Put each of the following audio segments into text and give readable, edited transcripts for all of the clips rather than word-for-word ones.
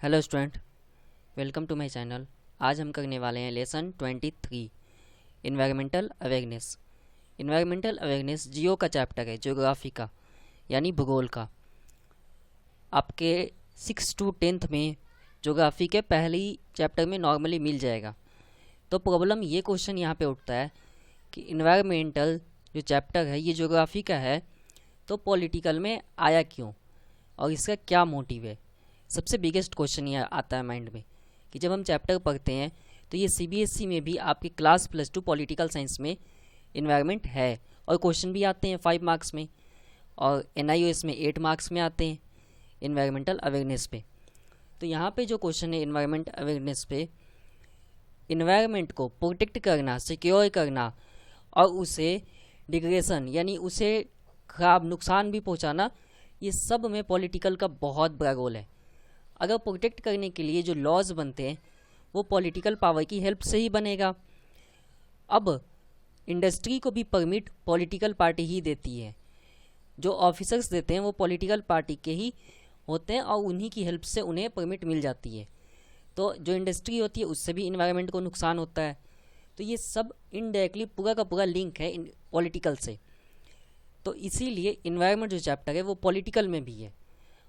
Hello student, welcome to my channel. आज हम करने वाले हैं lesson 23 environmental awareness. Environmental awareness geo का चैप्टर है, ज्योग्राफी का यानी भूगोल का। आपके 6 to 10th में ज्योग्राफी के पहले ही चैप्टर में नॉर्मली मिल जाएगा। तो प्रॉब्लम ये क्वेश्चन यहाँ पे उठता है कि इन्वायरमेंटल जो चैप्टर है ये ज्योग्राफी का है, तो पॉलिटिकल में आया क्यों और इसका क्या मोटिव है। सबसे बिगेस्ट क्वेश्चन ये आता है माइंड में कि जब हम चैप्टर पढ़ते हैं तो ये सीबीएसई में भी आपके क्लास +2 पॉलिटिकल साइंस में इन्वायरमेंट है और क्वेश्चन भी आते हैं 5 मार्क्स में, और एनआईओएस में 8 मार्क्स में आते हैं इन्वायरमेंटल अवेयरनेस पे। तो यहाँ पे जो क्वेश्चन है इन्वायरमेंट अवेयरनेस पे, इन्वायरमेंट को प्रोटेक्ट करना, सिक्योर करना और उसे डिग्रेशन यानी उसे खराब नुकसान भी पहुँचाना, ये सब में पॉलिटिकल का बहुत बड़ा रोल है। अगर प्रोटेक्ट करने के लिए जो लॉज बनते हैं वो पॉलिटिकल पावर की हेल्प से ही बनेगा। अब इंडस्ट्री को भी परमिट पॉलिटिकल पार्टी ही देती है, जो ऑफिसर्स देते हैं वो पॉलिटिकल पार्टी के ही होते हैं और उन्हीं की हेल्प से उन्हें परमिट मिल जाती है। तो जो इंडस्ट्री होती है उससे भी इन्वायरमेंट को नुकसान होता है। तो ये सब इनडायरेक्टली पूरा का पूरा लिंक है पॉलिटिकल से। तो इसीलिए इन्वायरमेंट जो चैप्टर है वो पॉलिटिकल में भी है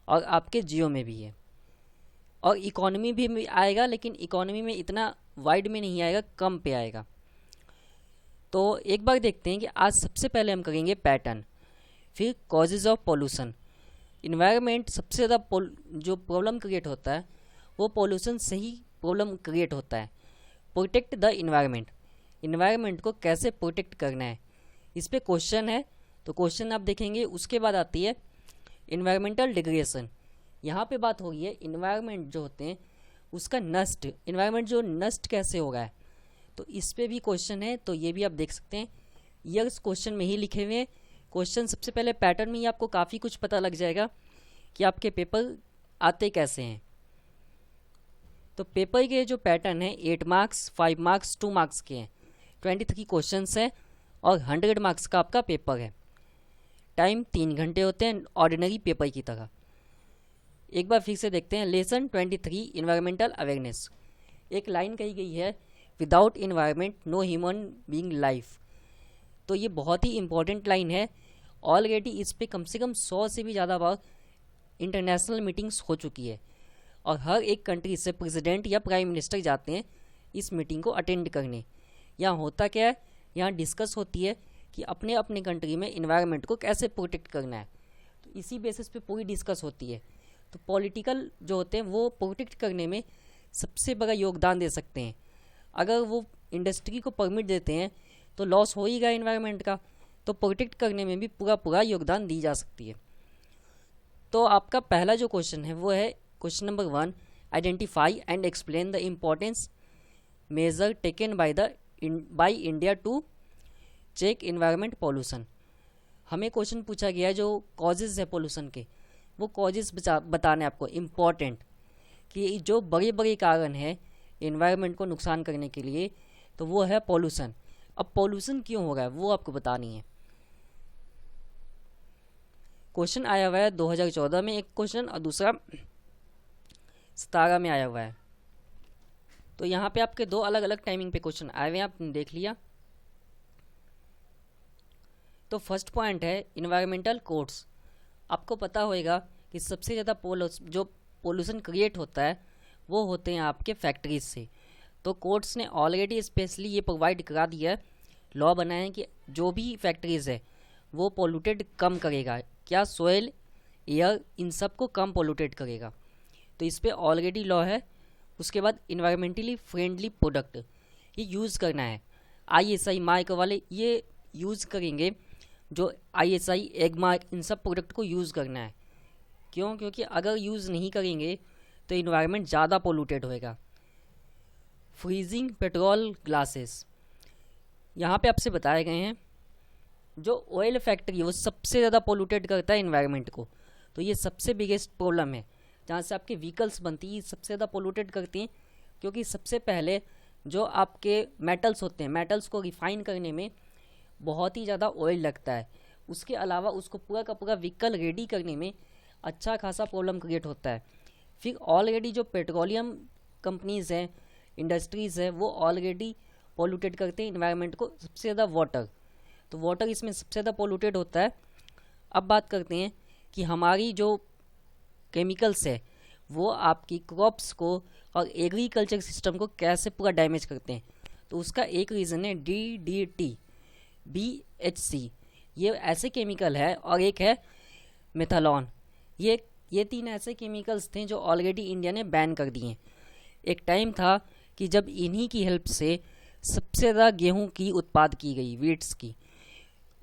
और आपके जियो में भी है, और इकोनॉमी भी आएगा, लेकिन इकोनॉमी में इतना वाइड में नहीं आएगा, कम पे आएगा। तो एक बार देखते हैं कि आज सबसे पहले हम करेंगे पैटर्न, फिर कॉजेज ऑफ पॉल्यूशन। इन्वायरमेंट सबसे ज़्यादा जो प्रॉब्लम क्रिएट होता है वो पॉल्यूशन से ही प्रॉब्लम क्रिएट होता है। प्रोटेक्ट द इन्वायरमेंट, इन्वायरमेंट को कैसे प्रोटेक्ट करना है, इस पर क्वेश्चन है। तो क्वेश्चन आप देखेंगे, उसके बाद आती है इन्वायरमेंटल डिग्रेडेशन। यहाँ पे बात हो रही है इन्वायरमेंट जो होते हैं उसका नष्ट, इन्वायरमेंट जो नष्ट कैसे होगा है, तो इस पे भी क्वेश्चन है। तो ये भी आप देख सकते हैं, ईयर्स क्वेश्चन में ही लिखे हुए हैं क्वेश्चन। सबसे पहले पैटर्न में ही आपको काफ़ी कुछ पता लग जाएगा कि आपके पेपर आते कैसे हैं। तो पेपर के जो पैटर्न है 8 मार्क्स, 5 मार्क्स, 2 मार्क्स के हैं, 23 क्वेश्चन है और 100 मार्क्स का आपका पेपर है। टाइम 3 घंटे होते हैं ऑर्डिनरी पेपर की तरह। एक बार फिर से देखते हैं लेसन 23 इन्वायरमेंटल अवेयरनेस। एक लाइन कही गई है, without environment no human being life. तो ये बहुत ही इंपॉर्टेंट लाइन है। ऑलरेडी इस पे कम से कम 100 से भी ज़्यादा बार इंटरनेशनल मीटिंग्स हो चुकी है और हर एक कंट्री से प्रेसिडेंट या प्राइम मिनिस्टर जाते हैं इस मीटिंग को अटेंड करने। यहाँ होता क्या है, यहाँ डिस्कस होती है कि अपने अपने कंट्री में इन्वायरमेंट को कैसे प्रोटेक्ट करना है। तो इसी बेसिस पे पूरी डिस्कस होती है। तो पॉलिटिकल जो होते हैं वो प्रोटेक्ट करने में सबसे बड़ा योगदान दे सकते हैं। अगर वो इंडस्ट्री को परमिट देते हैं तो लॉस हो ही गया इन्वायरमेंट का, तो प्रोटेक्ट करने में भी पूरा पूरा योगदान दी जा सकती है। तो आपका पहला जो क्वेश्चन है वो है question number 1, identify and explain the importance measure taken by India to check environment pollution. हमें क्वेश्चन पूछा गया है जो कॉजेज़ है पॉल्यूशन के, वो कॉजेज़ बताने आपको इम्पॉर्टेंट कि जो बड़े बड़े कारण हैं इन्वायरमेंट को नुकसान करने के लिए, तो वो है पॉल्यूशन। अब पॉल्यूशन क्यों हो रहा है वो आपको बतानी है। क्वेश्चन आया हुआ है 2014 में एक क्वेश्चन और दूसरा 17 में आया हुआ है। तो यहाँ पे आपके दो अलग अलग टाइमिंग पे क्वेश्चन आए हुए हैं, आपने देख लिया। तो फर्स्ट पॉइंट है इन्वायरमेंटल कोड्स। आपको पता होगा कि सबसे ज़्यादा जो पोल्यूशन क्रिएट होता है वो होते हैं आपके फैक्ट्रीज से। तो कोर्ट्स ने ऑलरेडी स्पेशली ये प्रोवाइड करा दिया है, लॉ बनाए हैं कि जो भी फैक्ट्रीज है वो पोल्यूटेड कम करेगा, क्या सोयल, एयर, इन सब को कम पोल्यूटेड करेगा। तो इस पर ऑलरेडी लॉ है। उसके बाद इन्वायरमेंटली फ्रेंडली प्रोडक्ट ये यूज़ करना है। ISI मार्क वाले ये यूज़ करेंगे, जो ISI एग मार्क, इन सब प्रोडक्ट को यूज़ करना है। क्यों? क्योंकि अगर यूज़ नहीं करेंगे तो इन्वायरमेंट ज़्यादा पोल्यूटेड होएगा। फ्रीजिंग पेट्रोल ग्लासेस, यहाँ पे आपसे बताए गए हैं जो ऑयल फैक्ट्री है वो सबसे ज़्यादा पोल्यूटेड करता है इन्वायरमेंट को। तो ये सबसे बिगेस्ट प्रॉब्लम है, जहाँ से आपकी व्हीकल्स बनती है सबसे ज़्यादा पोल्यूटेड करती हैं। क्योंकि सबसे पहले जो आपके मेटल्स होते हैं, मेटल्स को रिफाइन करने में बहुत ही ज़्यादा ऑयल लगता है। उसके अलावा उसको पूरा का पूरा व्हीकल रेडी करने में अच्छा खासा प्रॉब्लम क्रिएट होता है। फिर ऑलरेडी जो पेट्रोलियम कंपनीज हैं, इंडस्ट्रीज़ है, वो ऑलरेडी पोल्यूटेड करते हैं इन्वायरमेंट को। सबसे ज़्यादा वाटर, तो वाटर इसमें सबसे ज़्यादा पोल्यूटेड होता है। अब बात करते हैं कि हमारी जो केमिकल्स है वो आपकी क्रॉप्स को और एग्रीकल्चर सिस्टम को कैसे पूरा डैमेज करते हैं। तो उसका एक रीज़न है DDT, BHC, ये ऐसे केमिकल है, और एक है मेथालॉन। ये 3 ऐसे केमिकल्स थे जो ऑलरेडी इंडिया ने बैन कर दिए। एक टाइम था कि जब इन्हीं की हेल्प से सबसे ज़्यादा गेहूं की उत्पाद की गई, वीट्स की।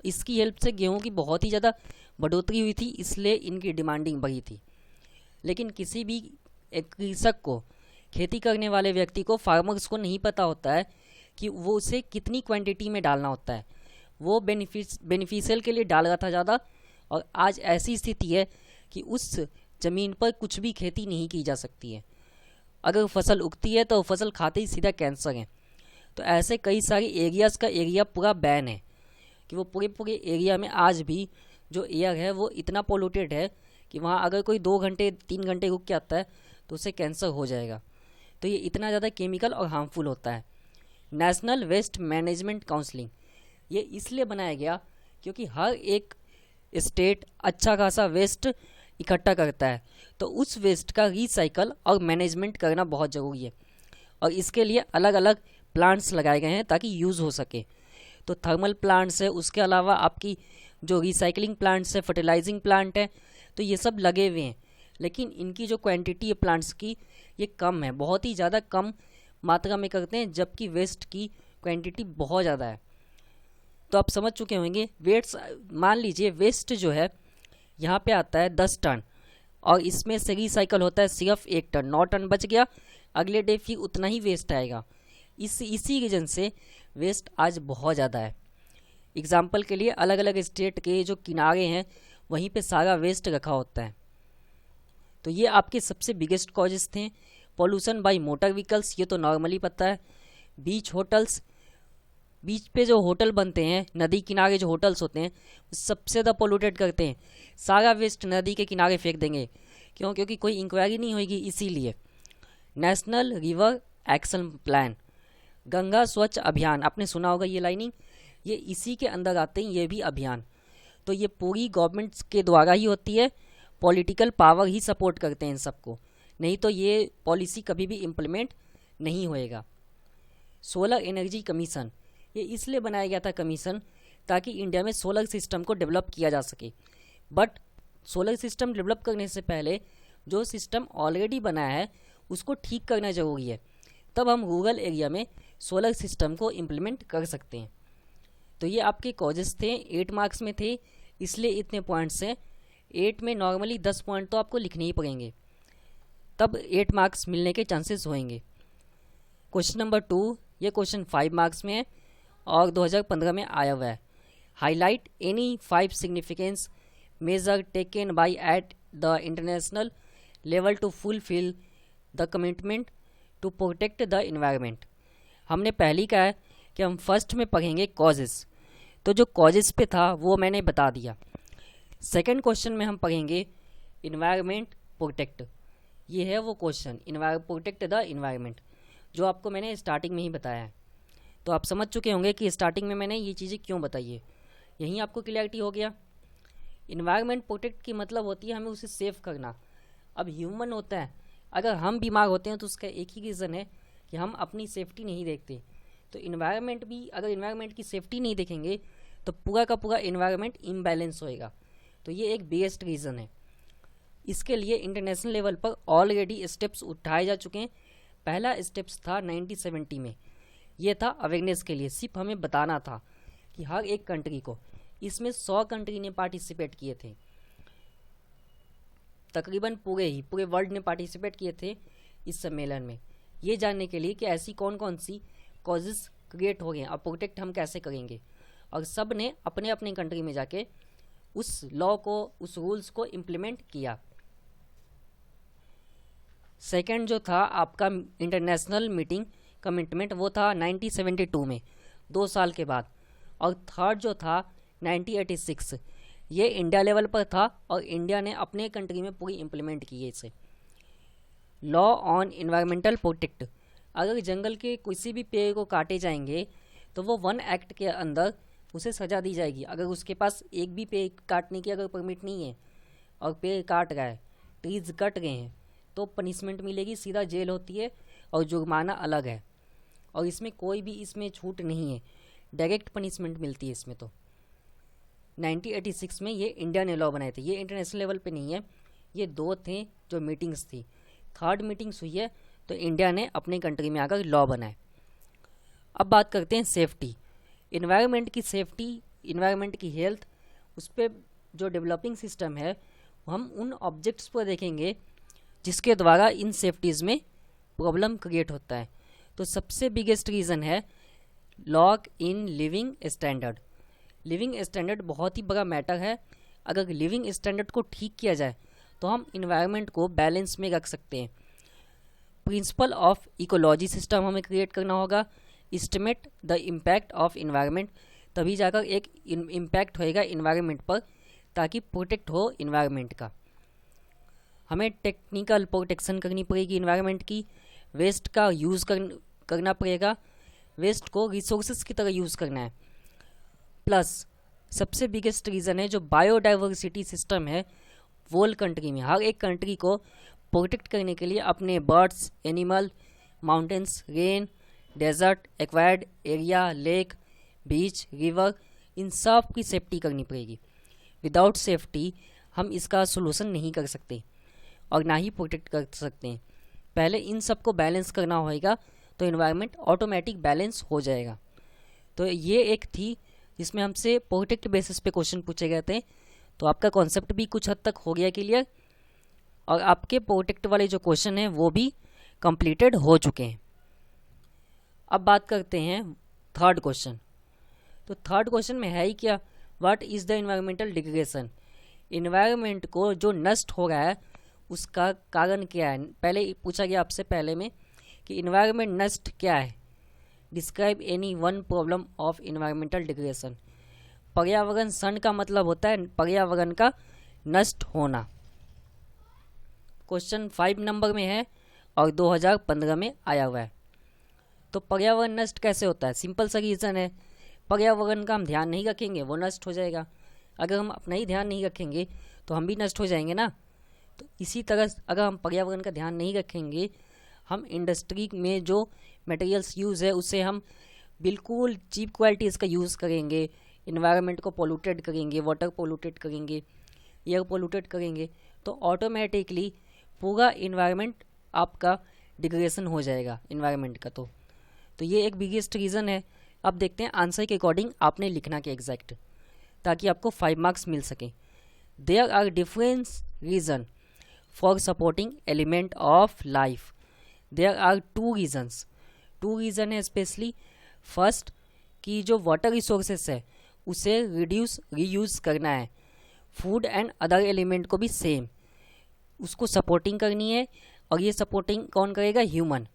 इसकी हेल्प से गेहूं की बहुत ही ज़्यादा बढ़ोतरी हुई थी, इसलिए इनकी डिमांडिंग बढ़ी थी। लेकिन किसी भी एक कृषक को, खेती करने वाले व्यक्ति को, फार्मर्स को नहीं पता होता है कि वो उसे कितनी क्वांटिटी में डालना होता है। वो बेनिफिशियल के लिए डाल रहा था ज़्यादा, और आज ऐसी स्थिति है कि उस ज़मीन पर कुछ भी खेती नहीं की जा सकती है। अगर फसल उगती है तो फसल खाते ही सीधा कैंसर है। तो ऐसे कई सारे एरियाज़ का एरिया पूरा बैन है कि वो पूरे एरिया में आज भी जो एयर है वो इतना पोल्यूटेड है कि वहाँ अगर कोई 2 घंटे 3 घंटे रुक के आता है तो उसे कैंसर हो जाएगा। तो ये इतना ज़्यादा केमिकल और हार्मफुल होता है। नेशनल वेस्ट मैनेजमेंट काउंसिलिंग ये इसलिए बनाया गया क्योंकि हर एक स्टेट अच्छा खासा वेस्ट इकट्ठा करता है, तो उस वेस्ट का रिसाइकल और मैनेजमेंट करना बहुत ज़रूरी है। और इसके लिए अलग अलग प्लांट्स लगाए गए हैं ताकि यूज़ हो सके। तो थर्मल प्लांट्स है, उसके अलावा आपकी जो रिसाइकलिंग प्लांट्स है, फर्टिलाइजिंग प्लांट है, तो ये सब लगे हुए हैं। लेकिन इनकी जो क्वांटिटी है प्लांट्स की, ये कम है, बहुत ही ज़्यादा कम मात्रा में करते हैं, जबकि वेस्ट की क्वांटिटी बहुत ज़्यादा है। तो आप समझ चुके होंगे वेस्ट, मान लीजिए वेस्ट जो है यहाँ पे आता है 10 टन, और इसमें से रिसाइकल होता है सिर्फ 1 टन, 9 टन बच गया। अगले डे फिर उतना ही वेस्ट आएगा। इसी रीज़न से वेस्ट आज बहुत ज़्यादा है। एग्जाम्पल के लिए अलग अलग स्टेट के जो किनारे हैं वहीं पे सारा वेस्ट रखा होता है। तो ये आपके सबसे बिगेस्ट कॉजेस थे। पॉल्यूशन बाय मोटर व्हीकल्स, ये तो नॉर्मली पता है। बीच होटल्स, बीच पे जो होटल बनते हैं, नदी किनारे जो होटल्स होते हैं, सबसे ज़्यादा पोल्यूटेड करते हैं। सारा वेस्ट नदी के किनारे फेंक देंगे, क्यों? क्योंकि कोई इंक्वायरी नहीं होगी, इसीलिए। National river action plan, Ganga Swachh Abhiyan, आपने सुना होगा ये लाइनिंग, ये इसी के अंदर आते हैं ये भी अभियान। तो ये पूरी गवर्नमेंट के द्वारा ही होती है, पॉलिटिकल पावर ही सपोर्ट करते हैं इन सबको, नहीं तो ये पॉलिसी कभी भी इम्प्लीमेंट नहीं होएगा। सोलर एनर्जी कमीशन, ये इसलिए बनाया गया था कमीशन ताकि इंडिया में सोलर सिस्टम को डेवलप किया जा सके। बट सोलर सिस्टम डेवलप करने से पहले जो सिस्टम ऑलरेडी बनाया है उसको ठीक करना ज़रूरी है, तब हम रूरल एरिया में सोलर सिस्टम को इम्प्लीमेंट कर सकते हैं। तो ये आपके कॉजेस थे, 8 मार्क्स में थे, इसलिए इतने पॉइंट्स हैं। 8 में नॉर्मली 10 पॉइंट तो आपको लिखने ही पड़ेंगे, तब 8 मार्क्स मिलने के चांसेस होंगे। क्वेश्चन नंबर 2, ये क्वेश्चन 5 मार्क्स में है और 2015 में आया हुआ है। Highlight any 5 significance measure taken by at the international level to fulfil the commitment to protect the environment. हमने पहले कहा है कि हम फर्स्ट में पढ़ेंगे कॉजेस, तो जो कॉजेस पे था वो मैंने बता दिया। सेकंड क्वेश्चन में हम पढ़ेंगे इन्वायरमेंट प्रोटेक्ट, ये है वो क्वेश्चन, प्रोटेक्ट द इन्वायरमेंट, जो आपको मैंने स्टार्टिंग में ही बताया है। तो आप समझ चुके होंगे कि स्टार्टिंग में मैंने ये चीज़ें क्यों बताई है, यहीं आपको क्लियरिटी हो गया। इन्वायरमेंट प्रोटेक्ट की मतलब होती है हमें उसे सेव करना। अब ह्यूमन होता है, अगर हम बीमार होते हैं तो उसका एक ही रीज़न है कि हम अपनी सेफ्टी नहीं देखते। तो इन्वायरमेंट भी, अगर इन्वायरमेंट की सेफ्टी नहीं देखेंगे तो पूरा का पूरा इन्वायरमेंट इम्बैलेंस होएगा। तो ये एक बिगेस्ट रीज़न है। इसके लिए इंटरनेशनल लेवल पर ऑलरेडी स्टेप्स उठाए जा चुके हैं। पहला स्टेप्स था 1970 में, ये था अवेयरनेस के लिए, सिर्फ हमें बताना था कि हर एक कंट्री को, इसमें 100 कंट्री ने पार्टिसिपेट किए थे, तकरीबन पूरे वर्ल्ड ने पार्टिसिपेट किए थे इस सम्मेलन में, ये जानने के लिए कि ऐसी कौन कौन सी कॉजेज़ क्रिएट हो गए और प्रोटेक्ट हम कैसे करेंगे। और सब ने अपने अपने कंट्री में जाके उस लॉ को, उस रूल्स को इम्प्लीमेंट किया। सेकंड जो था आपका इंटरनेशनल मीटिंग कमिटमेंट, वो था 1972 में, 2 साल के बाद। और थर्ड जो था 1986, ये इंडिया लेवल पर था और इंडिया ने अपने कंट्री में पूरी इम्प्लीमेंट की है इसे। लॉ ऑन इन्वायरमेंटल प्रोटेक्ट, अगर जंगल के किसी भी पेड़ को काटे जाएंगे तो वो 1 एक्ट के अंदर उसे सज़ा दी जाएगी। अगर उसके पास एक भी पेड़ काटने की अगर परमिट नहीं है और पेड़ काट रहा है, ट्रीज कट गए हैं, तो पनिशमेंट मिलेगी, सीधा जेल होती है और जुर्माना अलग है। और इसमें कोई भी इसमें छूट नहीं है, डायरेक्ट पनिशमेंट मिलती है इसमें। तो 1986 में ये इंडिया ने लॉ बनाए थे, ये इंटरनेशनल लेवल पे नहीं है, ये 2 थे जो मीटिंग्स थी। 3rd मीटिंग्स हुई है तो इंडिया ने अपनी कंट्री में आकर लॉ बनाए। अब बात करते हैं सेफ्टी, इन्वायरमेंट की सेफ्टी, इन्वायरमेंट की हेल्थ, उस पर जो डेवलपिंग सिस्टम है हम उन ऑब्जेक्ट्स पर देखेंगे जिसके द्वारा इन सेफ्टीज़ में प्रॉब्लम क्रिएट होता है। तो सबसे बिगेस्ट रीज़न है lock in living standard. Living standard बहुत ही बड़ा मैटर है। अगर लिविंग स्टैंडर्ड को ठीक किया जाए तो हम इन्वायरमेंट को बैलेंस में रख सकते हैं। प्रिंसिपल ऑफ इकोलॉजी सिस्टम हमें क्रिएट करना होगा, estimate the impact of environment, तभी जाकर एक इम्पैक्ट होएगा इन्वायरमेंट पर, ताकि प्रोटेक्ट हो इन्वायरमेंट का। हमें टेक्निकल प्रोटेक्शन करनी पड़ेगी इन्वायरमेंट की, वेस्ट का यूज़ करना पड़ेगा, वेस्ट को रिसोर्सेज की तरह यूज़ करना है। प्लस सबसे बिगेस्ट रीज़न है जो बायोडाइवर्सिटी सिस्टम है वर्ल्ड कंट्री में, हर एक कंट्री को प्रोटेक्ट करने के लिए अपने birds, animal, mountains, rain, desert, acquired area, lake, beach, river, इन सब की सेफ्टी करनी पड़ेगी। विदाउट सेफ्टी हम इसका सोल्यूशन नहीं कर सकते और ना ही प्रोटेक्ट कर सकते हैं। पहले इन सब को बैलेंस करना होगा तो इन्वायरमेंट ऑटोमेटिक बैलेंस हो जाएगा। तो ये एक थी जिसमें हमसे प्रोटेक्ट बेसिस पे क्वेश्चन पूछे गए थे। तो आपका कॉन्सेप्ट भी कुछ हद तक हो गया क्लियर और आपके प्रोटेक्ट वाले जो क्वेश्चन हैं वो भी कंप्लीटेड हो चुके हैं। अब बात करते हैं 3rd क्वेश्चन। तो 3rd क्वेश्चन में है ही क्या, what is the environmental degradation. Environment को जो नष्ट हो रहा है उसका कारण क्या है, पहले पूछा गया आपसे पहले में कि इन्वायरमेंट नष्ट क्या है। Describe any one problem of environmental degradation. पर्यावरण सन का मतलब होता है पर्यावरण का नष्ट होना। क्वेश्चन 5 नंबर में है और 2015 में आया हुआ है। तो पर्यावरण नष्ट कैसे होता है, सिंपल सा रीज़न है, पर्यावरण का हम ध्यान नहीं रखेंगे वो नष्ट हो जाएगा। अगर हम अपना ही ध्यान नहीं रखेंगे तो हम भी नष्ट हो जाएंगे ना। तो इसी तरह अगर हम पर्यावरण का ध्यान नहीं रखेंगे, हम इंडस्ट्री में जो मटेरियल्स यूज़ है उससे हम बिल्कुल चीप क्वालिटी इसका यूज़ करेंगे, इन्वायरमेंट को पोल्यूटेड करेंगे, वाटर पोल्यूटेड करेंगे, एयर पोल्यूटेड करेंगे, तो ऑटोमेटिकली पूरा इन्वायरमेंट आपका डिग्रेडेशन हो जाएगा इन्वायरमेंट का। तो ये एक बिगेस्ट रीज़न है। अब देखते हैं आंसर के अकॉर्डिंग आपने लिखना क्या एग्जैक्ट, ताकि आपको 5 मार्क्स मिल सकें। There are different reason for supporting element of life. There are 2 reasons, 2 reason है स्पेशली। फर्स्ट कि जो वाटर रिसोर्सेस है उसे रीयूज़ करना है, फूड एंड अदर एलिमेंट को भी सेम उसको सपोर्टिंग करनी है, और ये सपोर्टिंग कौन करेगा, ह्यूमन।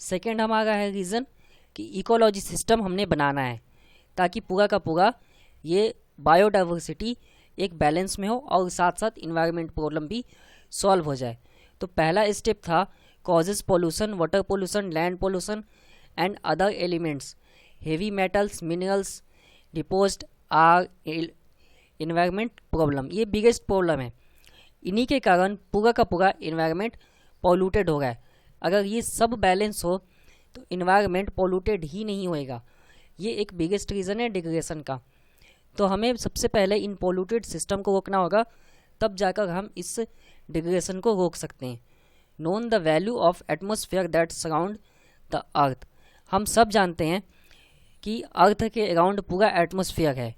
सेकेंड हमारा है रीज़न कि इकोलॉजी सिस्टम हमने बनाना है ताकि पूरा का पूरा ये बायोडाइवर्सिटी एक बैलेंस में हो और साथ साथ इन्वायरमेंट प्रॉब्लम भी सॉल्व हो जाए। तो पहला स्टेप था causes pollution, water pollution, land pollution and other elements, heavy metals, minerals deposed are environment problem. ये बिगेस्ट प्रॉब्लम है, इन्हीं के कारण पूरा का पूरा इन्वायरमेंट पॉल्यूटेड हो रहा है। अगर ये सब बैलेंस हो तो इन्वायरमेंट पॉल्यूटेड ही नहीं होएगा। ये एक बिगेस्ट रीज़न है डिग्रेडेशन का। तो हमें सबसे पहले इन पॉल्यूटेड सिस्टम को रोकना होगा, तब जाकर हम इस डिग्रेडेशन को रोक सकते हैं। Known the value of atmosphere that surround the earth. हम सब जानते हैं कि अर्थ के अराउंड पूरा एटमॉस्फेयर है,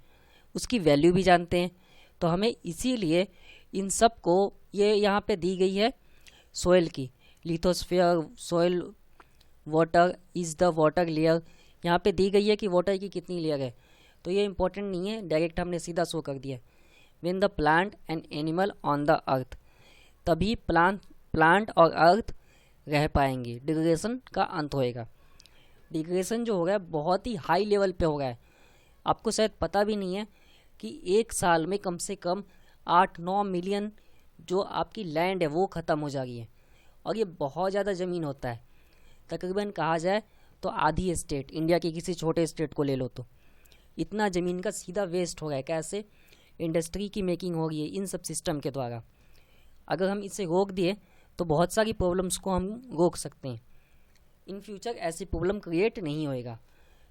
उसकी वैल्यू भी जानते हैं। तो हमें इसीलिए इन सब को ये यहाँ पे दी गई है सोइल की, lithosphere, soil, water is the water layer, यहाँ पे दी गई है कि वाटर की कितनी लेयर है। तो ये इंपॉर्टेंट नहीं है, डायरेक्ट हमने सीधा शो कर दिया। When the plant and animal on the earth, तभी प्लांट और अर्थ रह पाएंगे, डिग्रेडेशन का अंत होएगा। डिग्रेडेशन जो हो रहा है बहुत ही हाई लेवल पे हो रहा है, आपको शायद पता भी नहीं है कि एक साल में कम से कम 8-9 मिलियन जो आपकी लैंड है वो ख़त्म हो जा रही है। और ये बहुत ज़्यादा ज़मीन होता है। तकरीबन कहा जाए तो आधी स्टेट, इंडिया के किसी छोटे स्टेट को ले लो तो इतना ज़मीन का सीधा वेस्ट हो रहा है। कैसे? इंडस्ट्री की मेकिंग हो रही है इन सब सिस्टम के द्वारा। अगर हम इसे रोक दिए तो बहुत सारी प्रॉब्लम्स को हम रोक सकते हैं। इन फ्यूचर ऐसी प्रॉब्लम क्रिएट नहीं होएगा।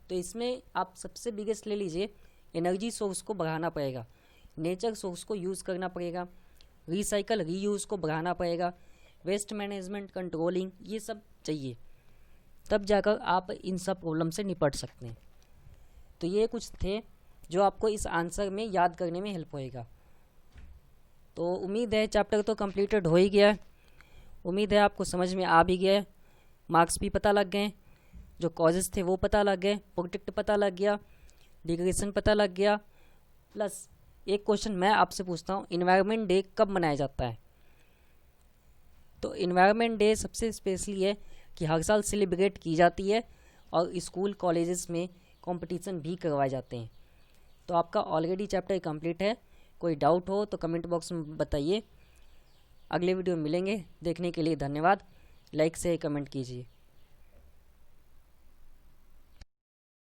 तो इसमें आप सबसे बिगेस्ट ले लीजिए, एनर्जी सोर्स को बढ़ाना पड़ेगा, नेचर सोर्स को यूज़ करना पड़ेगा, रिसाइकल रीयूज़ को बढ़ाना पड़ेगा, वेस्ट मैनेजमेंट कंट्रोलिंग, ये सब चाहिए। तब जाकर आप इन सब प्रॉब्लम से निपट सकते हैं। तो ये कुछ थे जो आपको इस आंसर में याद करने में हेल्प होएगा। तो उम्मीद है चैप्टर तो कंप्लीटेड हो ही गया है, उम्मीद है आपको समझ में आ भी गया है, मार्क्स भी पता लग गए, जो कॉजेज़ थे वो पता लग गए, प्रोटेक्ट पता लग गया, डिग्रेशन पता लग गया। प्लस एक क्वेश्चन मैं आपसे पूछता हूँ, इन्वायरमेंट डे कब मनाया जाता है? तो इन्वायरमेंट डे सबसे स्पेशली है कि हर साल सेलिब्रेट की जाती है और स्कूल कॉलेजेस में कंपटीशन भी करवाए जाते हैं। तो आपका ऑलरेडी चैप्टर कंप्लीट है। कोई डाउट हो तो कमेंट बॉक्स में बताइए। अगले वीडियो में मिलेंगे। देखने के लिए धन्यवाद। लाइक से कमेंट कीजिए।